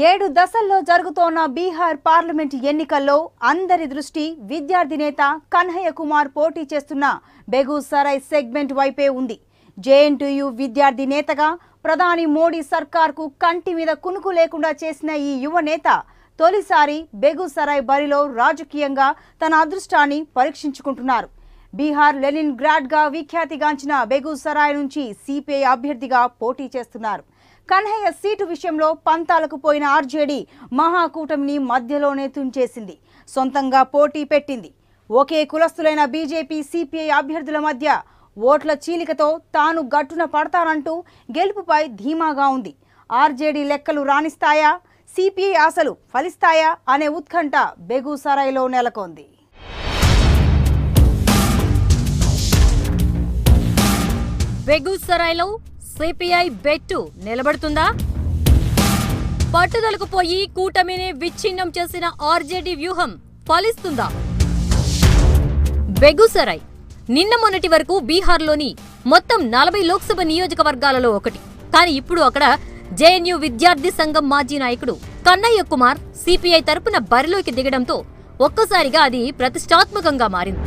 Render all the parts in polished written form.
7 దశల్లో జరుగుతోన్న బీహార్ పార్లమెంట్ ఎన్నికల్లో అందరి దృష్టి విద్యార్థి నేత కన్హయ్య కుమార్ పోటీ చేస్తున్న బెగూసరాయ్ సెగ్మెంట్ వైపే ఉంది. జేఎన్టీయూ విద్యార్థి నేతగా ప్రధాని మోడీ సర్కార్కు కంటి మీద కునుకు లేకుండా చేసిన ఈ యువ నేత తొలిసారి బెగూసరాయ్ బరిలో రాజకీయంగా తన అదృష్టాన్ని పరీక్షించుకుంటున్నారు. బీహార్ లెనిన్గ్రాడ్గా విఖ్యాతిగాంచిన బెగూసరాయ్ నుంచి సిపిఐ అభ్యర్థిగా పోటీ చేస్తున్నారు. కన్హయ్య సీటు విషయంలో పంతాలకు పోయిన ఆర్జేడీ మహాకూటమిని మధ్యలోనే తుంచేసింది. సొంతంగా పోటీ పెట్టింది. ఒకే కులస్తులైన బీజేపీ సిపిఐ అభ్యర్థుల మధ్య ఓట్ల చీలికతో తాను గట్టున పడతానంటూ గెలుపుపై ధీమాగా ఉంది. ఆర్జేడీ లెక్కలు రాణిస్తాయా, సిపిఐ ఆశలు ఫలిస్తాయా అనే ఉత్కంఠ బెగూసరాయ్లో నెలకొంది. బెగూసరాయ్లో సిపిఐ బెట్టు నిలబడుతుందా? పట్టుదలకు పోయి కూటమిని విచ్ఛిన్నం చేసిన ఆర్జేడీ వ్యూహం ఫలిస్తుందా? బెగూసరాయ్ నిన్న మొన్నటి వరకు బీహార్లోని మొత్తం 40 లోక్సభ నియోజకవర్గాలలో ఒకటి. కానీ ఇప్పుడు అక్కడ జేఎన్యూ విద్యార్థి సంఘం మాజీ నాయకుడు కన్హయ్య కుమార్ సిపిఐ తరపున బరిలోకి దిగడంతో ఒక్కసారిగా అది ప్రతిష్టాత్మకంగా మారింది.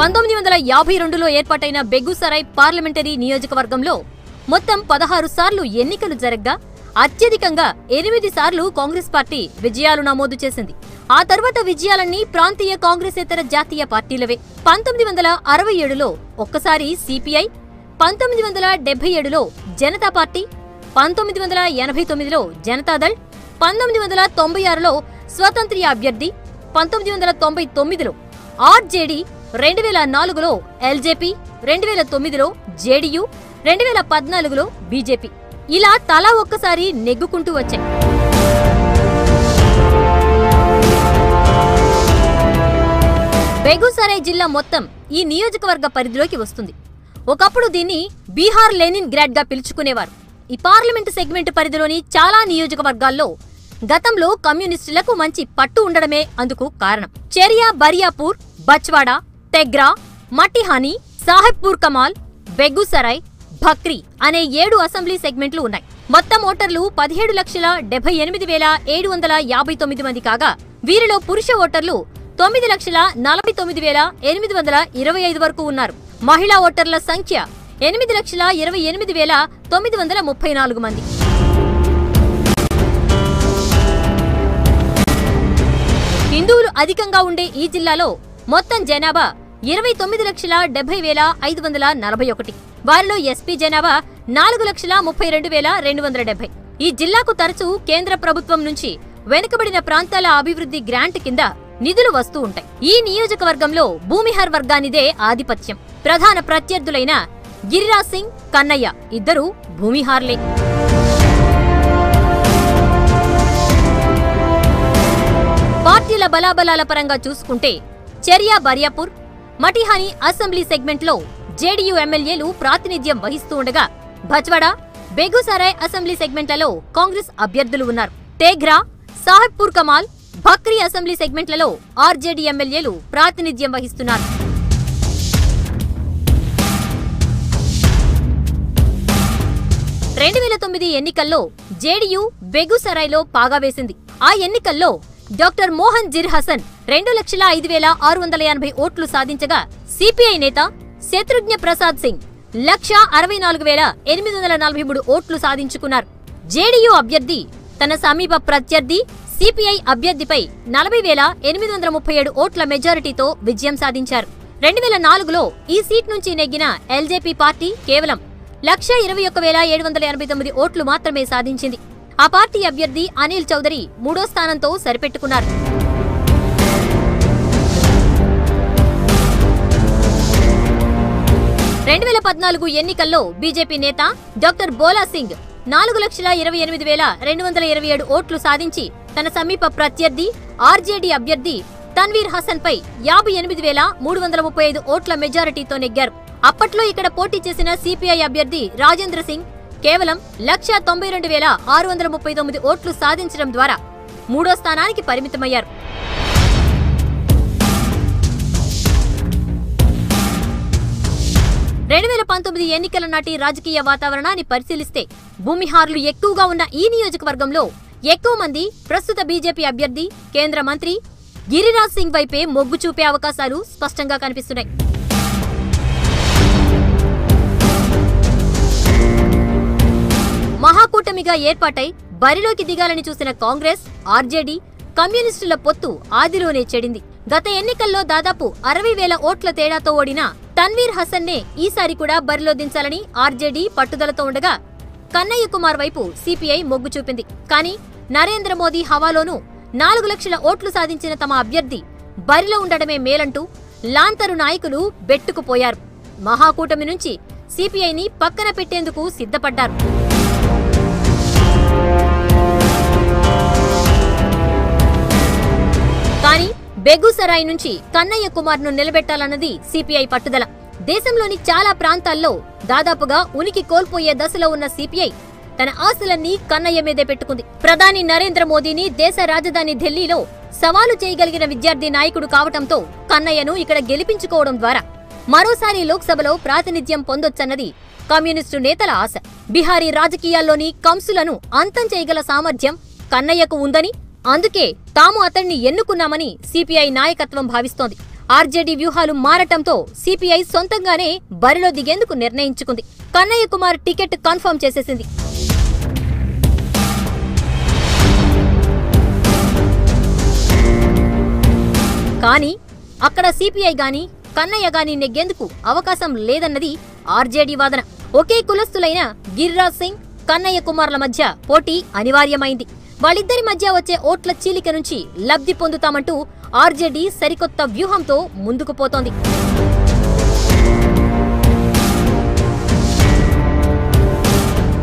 1952లో ఏర్పాటైన బెగూసరాయ్ పార్లమెంటరీ నియోజకవర్గంలో మొత్తం 16 సార్లు ఎన్నికలు జరగ్గా అత్యధికంగా 8 సార్లు కాంగ్రెస్ పార్టీ విజయాలు నమోదు చేసింది. ఆ తర్వాత విజయాలన్నీ ప్రాంతీయ కాంగ్రెసేతర జాతీయ పార్టీలవే. 1967లో ఒక్కసారి సిపిఐ, 1977లో జనతా పార్టీ, 1989లో జనతాదళ్, 1996లో స్వతంత్ర అభ్యర్థి, 1999లో ఆర్జేడీ, 2004లో ఎల్జేపీ, 2009లో జేడీయూ, 2014లో బీజేపీ ఇలా తలా ఒక్కసారి నెగ్గుకుంటూ వచ్చాయి. బెగూసరాయ్ జిల్లా మొత్తం ఈ నియోజకవర్గ పరిధిలోకి వస్తుంది. ఒకప్పుడు దీన్ని బీహార్ లెనిన్గ్రాడ్ గా పిలుచుకునేవారు. ఈ పార్లమెంటు సెగ్మెంట్ పరిధిలోని చాలా నియోజకవర్గాల్లో గతంలో కమ్యూనిస్టులకు మంచి పట్టు ఉండడమే అందుకు కారణం. చెరియా బరియాపూర్, బచ్వాడా, తెగ్రా, మటిహానీ, సాహెబ్పూర్ కమాల్, బెగూసరాయ్, భక్రీ అనే 7 అసెంబ్లీ సెగ్మెంట్లు ఉన్నాయి. మొత్తం ఓటర్లు 17,78,759 మంది కాగా వీరిలో పురుష ఓటర్లు 9,49,825 వరకు ఉన్నారు. మహిళా ఓటర్ల సంఖ్య 8,28,934 మంది. హిందువులు అధికంగా ఉండే ఈ జిల్లాలో మొత్తం జనాభా 29,70,541. వారిలో ఎస్పీ జనాభా 4,32,270. ఈ జిల్లాకు తరచూ కేంద్ర ప్రభుత్వం నుంచి వెనుకబడిన ప్రాంతాల అభివృద్ధి గ్రాంట్ కింద నిధులు వస్తూ ఉంటాయి. ఈ నియోజకవర్గంలో భూమిహార్ వర్గానిదే ఆధిపత్యం. ప్రధాన ప్రత్యర్థులైన గిరిరాజ్ సింగ్, కన్నయ్య ఇద్దరు భూమిహార్లే. పార్టీల బలాబలాల పరంగా చూసుకుంటే చెరియా బరియాపూర్, మటిహానీ అసెంబ్లీ సెగ్మెంట్లో జేడీయూ ఎమ్మెల్యేలు ప్రాతినిధ్యం వహిస్తూ ఉండగా బచ్వాడా, బెగూసరాయ్ అసెంబ్లీ సెగ్మెంట్లలో కాంగ్రెస్ అభ్యర్థులు ఉన్నారు. తేగ్రా, సాహెబ్పూర్ కమాల్, భక్రీ అసెంబ్లీ సెగ్మెంట్లలో ఆర్జేడీ ఎమ్మెల్యేలు ప్రాతినిధ్యం వహిస్తున్నారు. ఎన్నికల్లో జేడీయూ బెగూసరాయ్లో పాగా వేసింది. ఆ ఎన్నికల్లో డాక్టర్ మోహన్ జిర్ హసన్ 2,05,680 ఓట్లు సాధించగా సిపిఐ నేత శత్రుఘ్న ప్రసాద్ సింగ్ 1,64,843 ఓట్లు సాధించుకున్నారు. జేడీయూ అభ్యర్థి తన సమీప ప్రత్యర్థి సిపిఐ అభ్యర్థిపై 40,837 ఓట్ల మెజారిటీతో విజయం సాధించారు. 2004లో ఈ సీట్ నుంచి నెగ్గిన ఎల్జేపీ పార్టీ కేవలం 1,21,789 ఓట్లు మాత్రమే సాధించింది. ఆ పార్టీ అభ్యర్థి అనిల్ చౌదరి 3వ స్థానంతో సరిపెట్టుకున్నారు. 2014 ఎన్నికల్లో బీజేపీ నేత డాక్టర్ బోలా సింగ్ 4,28,227 ఓట్లు సాధించి తన సమీప ప్రత్యర్థి ఆర్జేడీ అభ్యర్థి తన్వీర్ హసన్ పై 58,335 ఓట్ల మెజారిటీతో నెగ్గారు. అప్పట్లో ఇక్కడ పోటీ చేసిన సిపిఐ అభ్యర్థి రాజేంద్ర సింగ్ కేవలం 1,92,639 ఓట్లు సాధించడం ద్వారా 3వ స్థానానికి పరిమితమయ్యారు. 2014 2019 ఎన్నికల నాటి రాజకీయ వాతావరణాన్ని పరిశీలిస్తే భూమిహార్లు ఎక్కువగా ఉన్న ఈ నియోజకవర్గంలో ఎక్కువ మంది ప్రస్తుత బీజేపీ అభ్యర్థి కేంద్ర మంత్రి గిరిరాజ్ సింగ్ వైపే మొగ్గు చూపే అవకాశాలు స్పష్టంగా కనిపిస్తున్నాయి. మహాకూటమిగా ఏర్పాటై బరిలోకి దిగాలని చూసిన కాంగ్రెస్, ఆర్జేడీ, కమ్యూనిస్టుల పొత్తు ఆదిలోనే చెడింది. గత ఎన్నికల్లో దాదాపు 60,000 ఓట్ల తేడాతో ఓడిన తన్వీర్ హసన్నే ఈసారి కూడా బరిలో దించాలని ఆర్జేడీ పట్టుదలతో ఉండగా కన్నయ్య కుమార్ వైపు సిపిఐ మొగ్గు చూపింది. కానీ నరేంద్ర మోదీ హవాలోనూ 4 లక్షల ఓట్లు సాధించిన తమ అభ్యర్థి బరిలో ఉండడమే మేలంటూ లాంతరు నాయకులు బెట్టుకుపోయారు. మహాకూటమి నుంచి సిపిఐని పక్కన పెట్టేందుకు సిద్ధపడ్డారు. కానీ బెగూసరాయ్ నుంచి కన్నయ్య కుమార్ ను నిలబెట్టాలన్నది సిపిఐ పట్టుదల. దేశంలోని చాలా ప్రాంతాల్లో దాదాపుగా ఉనికి కోల్పోయే దశలో ఉన్న సిపిఐ తన ఆశలన్నీ కన్నయ్య మీదే పెట్టుకుంది. ప్రధాని నరేంద్ర మోదీని దేశ రాజధాని ఢిల్లీలో సవాలు చేయగలిగిన విద్యార్థి నాయకుడు కావటంతో కన్నయ్యను ఇక్కడ గెలిపించుకోవడం ద్వారా మరోసారి లోక్సభలో ప్రాతినిధ్యం పొందొచ్చన్నది కమ్యూనిస్టు నేతల ఆశ. బిహారీ రాజకీయాల్లోని కంసులను అంతం చేయగల సామర్థ్యం కన్నయ్యకు ఉందని, అందుకే తాము అతన్ని ఎన్నుకున్నామని సిపిఐ నాయకత్వం భావిస్తోంది. ఆర్జేడీ వ్యూహాలు మారటంతో సిపిఐ సొంతంగానే బరిలో దిగేందుకు నిర్ణయించుకుంది. కన్నయ్య కుమార్ టికెట్ కన్ఫర్మ్ చేసేసింది. కానీ అక్కడ సిపిఐ గాని కన్నయ్య గాని నెగ్గేందుకు అవకాశం లేదన్నది ఆర్జేడీ వాదన. ఒకే కులస్తులైన గిరిరాజ్ సింగ్, కన్నయ్య కుమార్ల మధ్య పోటీ అనివార్యమైంది. వాళ్ళిద్దరి మధ్య వచ్చే ఓట్ల చీలిక నుంచి లబ్ధి పొందుతామంటూ ఆర్జేడీ సరికొత్త వ్యూహంతో ముందుకు పోతోంది.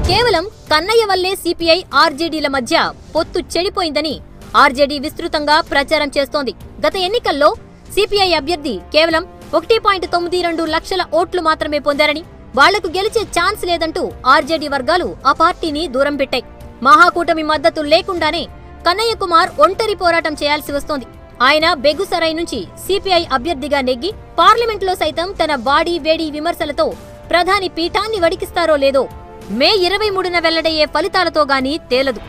కేవలం కన్నయ్య వల్లే సిపిఐ, ఆర్జేడీల మధ్య పొత్తు చెడిపోయిందని ఆర్జేడీ విస్తృతంగా ప్రచారం చేస్తోంది. గత ఎన్నికల్లో సిపిఐ అభ్యర్థి కేవలం 1.92 లక్షల ఓట్లు మాత్రమే పొందారని, వాళ్లకు గెలిచే ఛాన్స్ లేదంటూ ఆర్జేడీ వర్గాలు ఆ పార్టీని దూరం పెట్టాయి. మహాకూటమి మద్దతు లేకుండానే కన్నయ్య కుమార్ ఒంటరి పోరాటం చేయాల్సి వస్తోంది. ఆయన బెగుసరాయ్ నుంచి సిపిఐ అభ్యర్థిగా నెగ్గి పార్లమెంట్లో సైతం తన వాడి వేడి విమర్శలతో ప్రధాని పీఠాన్ని వడికిస్తారో లేదో మే 23న వెల్లడయ్యే ఫలితాలతో గానీ తేలదు.